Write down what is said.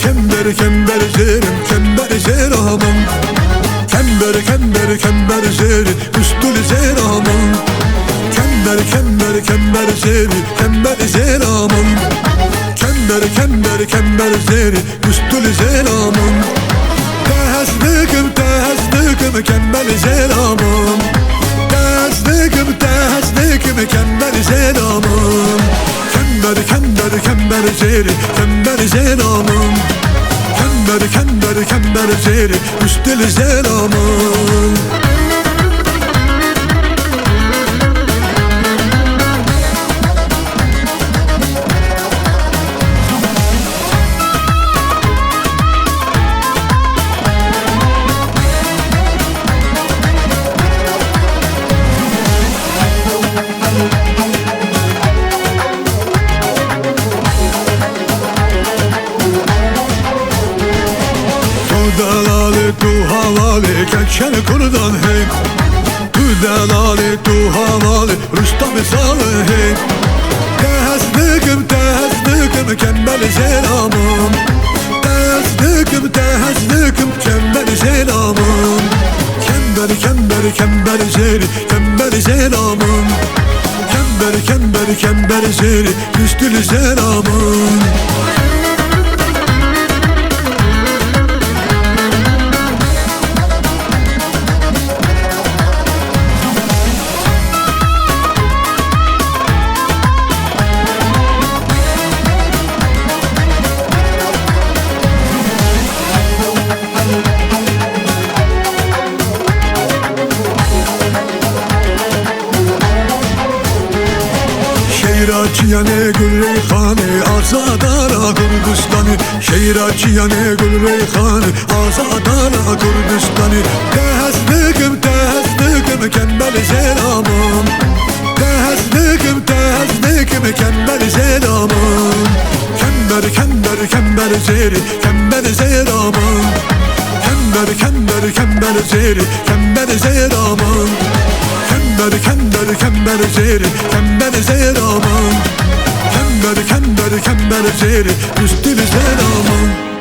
Kember kember zerim kember zeramın. Kember kember kember zeri üstül zeramın. Kember kember kember zeri kember zeramın. Kember kember kember zeri üstül zeramın. Tehazlıkım tehazlıkım kember zeramın. Tehazlıkım tehazlıkım kember zeramın. Kember kember kember zeri kember zeramın. Kember kember kember zeri üstül zeramın. Dalalı tu havalı keçen kurdan hey. Tu dalalı tu havalı Rüstem salı hey. Tehazlıkım tehazlıkım kember zeramım. Tehazlıkım tehazlıkım kember zeramım. Kember kember kember zeri kember zeramım. Kember kember kember zeri üstül zeramım. Şehiraçiyane gül reyhanı azadara Kurdistanı. Şehiraçiyane gül reyhanı azadara Kurdistanı. Tehazlıkım tehazlıkım kember zeramım. Tehazlıkım tehazlıkım kember zeramım. Kember kember kember zeri kember zeramım. Kember kember kember zeri kember zeramım. Kember kember kember zeri kember zeramın. Kember kember kember zeri üstül zeramın.